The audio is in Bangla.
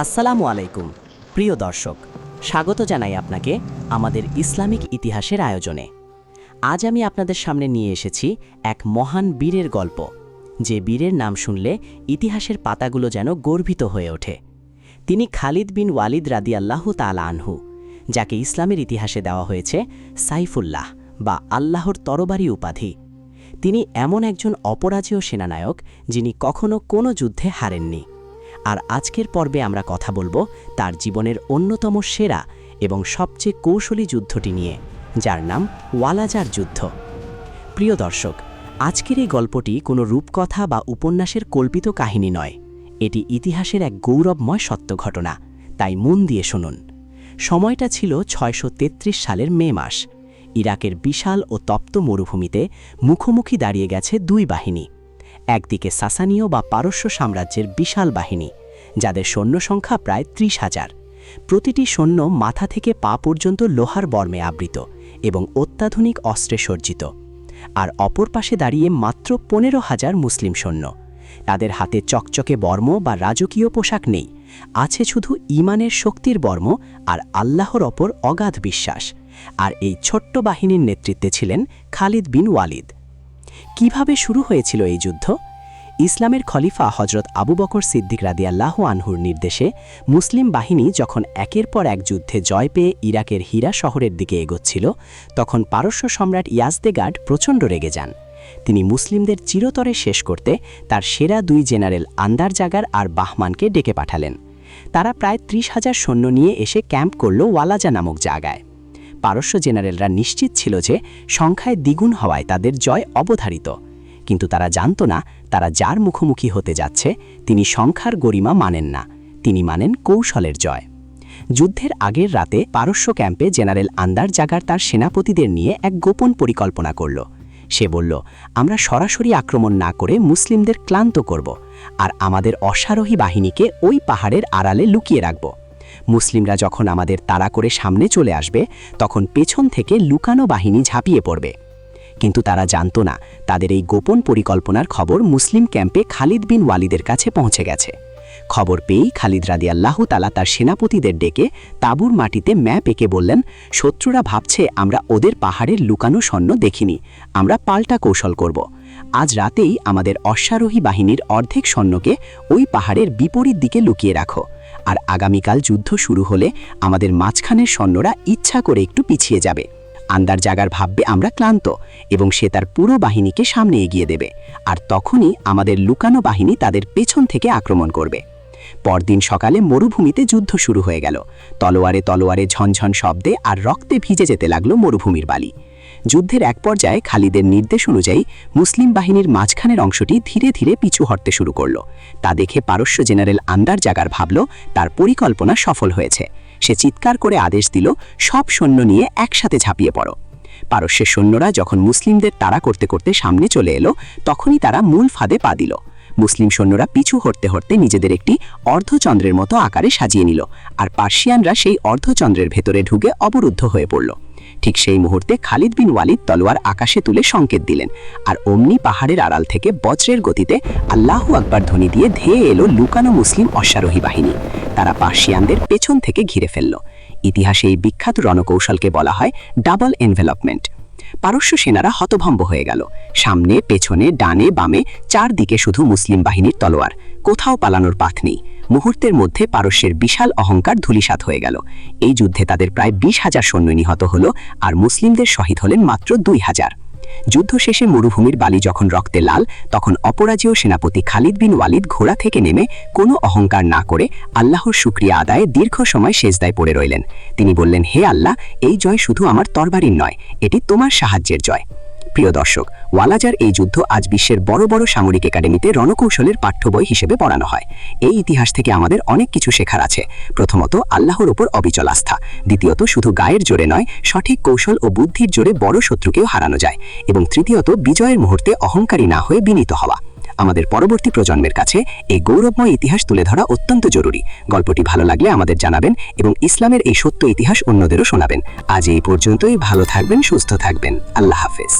আসসালামু আলাইকুম প্রিয় দর্শক, স্বাগত জানাই আপনাকে আমাদের ইসলামিক ইতিহাসের আয়োজনে। আজ আমি আপনাদের সামনে নিয়ে এসেছি এক মহান বীরের গল্প, যে বীরের নাম শুনলে ইতিহাসের পাতাগুলো যেন গর্বিত হয়ে ওঠে। তিনি খালিদ বিন ওয়ালিদ রাদিয়াল্লাহু তাআলা আনহু, যাকে ইসলামের ইতিহাসে দেওয়া হয়েছে সাইফুল্লাহ বা আল্লাহর তরবারি উপাধি। তিনি এমন একজন অপরাজেয় সেনানায়ক যিনি কখনো কোনো যুদ্ধে হারেননি। আর আজকের পর্বে আমরা কথা বলবো তার জীবনের অন্যতম সেরা এবং সবচেয়ে কৌশলী যুদ্ধটি নিয়ে, যার নাম ওয়ালাজার যুদ্ধ। প্রিয় দর্শক, আজকের এই গল্পটি কোনো রূপকথা বা উপন্যাসের কল্পিত কাহিনী নয়, এটি ইতিহাসের এক গৌরবময় সত্য ঘটনা। তাই মন দিয়ে শুনুন। সময়টা ছিল ৬৩৩ সালের মে মাস। ইরাকের বিশাল ও তপ্ত মরুভূমিতে মুখোমুখি দাঁড়িয়ে গেছে দুই বাহিনী। একদিকে সাসানীয় বা পারস্য সাম্রাজ্যের বিশাল বাহিনী, যাদের সৈন্য সংখ্যা প্রায় ৩০,০০০। প্রতিটি সৈন্য মাথা থেকে পা পর্যন্ত লোহার বর্মে আবৃত এবং অত্যাধুনিক অস্ত্রে সজ্জিত। আর অপর পাশে দাঁড়িয়ে মাত্র ১৫,০০০ মুসলিম সৈন্য। তাদের হাতে চকচকে বর্ম বা রাজকীয় পোশাক নেই, আছে শুধু ঈমানের শক্তির বর্ম আর আল্লাহর ওপর অগাধ বিশ্বাস। আর এই ছোট্ট বাহিনীর নেতৃত্বে ছিলেন খালিদ বিন ওয়ালিদ। কিভাবে শুরু হয়েছিল এই যুদ্ধ? ইসলামের খলিফা হজরত আবু বকর সিদ্দিক রাদিয়াল্লাহু আনহুর নির্দেশে মুসলিম বাহিনী যখন একের পর এক যুদ্ধে জয় পেয়ে ইরাকের হীরা শহরের দিকে এগোচ্ছিল, তখন পারস্য সম্রাট ইয়াজদেগার্ড প্রচণ্ড রেগে যান। তিনি মুসলিমদের চিরতরে শেষ করতে তার সেরা দুই জেনারেল আন্দারজাগার আর বাহমানকে ডেকে পাঠালেন। তারা প্রায় ৩০,০০০ সৈন্য নিয়ে এসে ক্যাম্প করল ওয়ালাজা নামক জায়গায়। পারস্য জেনারেলরা নিশ্চিত ছিল যে সংখ্যায় দ্বিগুণ হওয়ায় তাদের জয় অবধারিত, কিন্তু তারা জানত না তারা যার মুখোমুখি হতে যাচ্ছে তিনি সংখ্যার গরিমা মানেন না, তিনি মানেন কৌশলের জয়। যুদ্ধের আগের রাতে পারস্য ক্যাম্পে জেনারেল আন্দারজাগার তার সেনাপতিদের নিয়ে এক গোপন পরিকল্পনা করল। সে বলল, আমরা সরাসরি আক্রমণ না করে মুসলিমদের ক্লান্ত করব আর আমাদের অশ্বারোহী বাহিনীকে ওই পাহাড়ের আড়ালে লুকিয়ে রাখব। মুসলিমরা যখন আমাদের তাড়া করে সামনে চলে আসবে, তখন পেছন থেকে লুকানো বাহিনী ঝাঁপিয়ে পড়বে। কিন্তু তারা জানত না তাদের এই গোপন পরিকল্পনার খবর মুসলিম ক্যাম্পে খালিদ বিন ওয়ালিদের কাছে পৌঁছে গেছে। খবর পেয়েই খালিদ রাদিয়াল্লাহু তাআলা তার সেনাপতিদের ডেকে তাঁবুর মাটিতে ম্যাপ এঁকে বললেন, শত্রুরা ভাবছে আমরা ওদের পাহাড়ের লুকানো সৈন্য দেখিনি, আমরা পাল্টা কৌশল করব। আজ রাতেই আমাদের অশ্বারোহী বাহিনীর অর্ধেক সৈন্যকে ওই পাহাড়ের বিপরীত দিকে লুকিয়ে রাখো, আর আগামীকাল যুদ্ধ শুরু হলে আমাদের মাঝখানের সৈন্যরা ইচ্ছা করে একটু পিছিয়ে যাবে। আন্দারজাগার ভাববে আমরা ক্লান্ত এবং সে তার পুরো বাহিনীকে সামনে এগিয়ে দেবে, আর তখনই আমাদের লুকানো বাহিনী তাদের পেছন থেকে আক্রমণ করবে। পরদিন সকালে মরুভূমিতে যুদ্ধ শুরু হয়ে গেল। তলোয়ারে তলোয়ারে ঝনঝন শব্দে আর রক্তে ভিজে যেতে লাগলো মরুভূমির বালি। যুদ্ধের এক পর্যায়ে খালিদের নির্দেশ অনুযায়ী মুসলিম বাহিনীর মাঝখানের অংশটি ধীরে ধীরে পিছু হটতে শুরু করল। তা দেখে পারস্য জেনারেল আন্দারজাগার ভাবল তার পরিকল্পনা সফল হয়েছে। সে চিৎকার করে আদেশ দিল, সব সৈন্য নিয়ে একসাথে ঝাঁপিয়ে পড়ো। পারস্যের সৈন্যরা যখন মুসলিমদের তাড়া করতে করতে সামনে চলে এলো, তখনই তারা মূল ফাঁদে পা দিল। মুসলিম সৈন্যরা পিছু হটতে হটতে নিজেদের একটি অর্ধচন্দ্রের মতো আকারে সাজিয়ে নিল, আর পার্সিয়ানরা সেই অর্ধচন্দ্রের ভেতরে ঢুকে অবরুদ্ধ হয়ে পড়ল। ঠিক সেই মুহূর্তে খালিদ বিন ওয়ালিদ তলোয়ার আকাশে তুলে সংকেত দিলেন, আর অমনি পাহাড়ের আড়াল থেকে বজ্রের গতিতে আল্লাহু আকবার ধ্বনি দিয়ে ধেয়ে এলো লুকানো মুসলিম অশ্বারোহী বাহিনী। তারা পার্সিয়ানদের পেছন থেকে ঘিরে ফেলল। ইতিহাসে এই বিখ্যাত রণকৌশলকে বলা হয় ডাবল এনভেলপমেন্ট। পারস্য সেনারা হতভম্ব হয়ে গেল। সামনে, পেছনে, ডানে, বামে চারদিকে শুধু মুসলিম বাহিনীর তলোয়ার, কোথাও পালানোর পাথ নেই। মুহূর্তের মধ্যে পারস্যের বিশাল অহংকার ধূলিসাৎ হয়ে গেল। এই যুদ্ধে তাদের প্রায় ২০,০০০ সৈন্য নিহত হল, আর মুসলিমদের শহীদ হলেন মাত্র ২,০০০। যুদ্ধ শেষে মরুভূমির বালি যখন রক্তে লাল, তখন অপরাজেয় সেনাপতি খালিদ বিন ওয়ালিদ ঘোড়া থেকে নেমে কোনো অহংকার না করে আল্লাহর শুকরিয়া আদায়ে দীর্ঘ সময় সেজদায় পড়ে রইলেন। তিনি বললেন, হে আল্লাহ, এই জয় শুধু আমার তরবারির নয়, এটি তোমার সাহায্যের জয়। প্রিয় দর্শক, ওয়ালাজার এই যুদ্ধ আজ বিশ্বের বড় বড় সামরিক একাডেমিতে রণকৌশলের পাঠ্য বই হিসেবে পড়ানো হয়। এই ইতিহাস থেকে আমাদের অনেক কিছু শেখার আছে। প্রথমত, আল্লাহর ওপর অবিচল আস্থা। দ্বিতীয়ত, শুধু গায়ের জোরে নয়, সঠিক কৌশল ও বুদ্ধির জোরে বড় শত্রুকেও হারানো যায়। এবং তৃতীয়ত, বিজয়ের মুহূর্তে অহংকারী না হয়ে বিনীত হওয়া। আমাদের পরবর্তী প্রজন্মের কাছে এই গৌরবময় ইতিহাস তুলে ধরা অত্যন্ত জরুরি। গল্পটি ভালো লাগলে আমাদের জানাবেন এবং ইসলামের এই সত্য ইতিহাস অন্যদেরও শোনাবেন। আজ এই পর্যন্তই। ভালো থাকবেন, সুস্থ থাকবেন। আল্লাহ হাফেজ।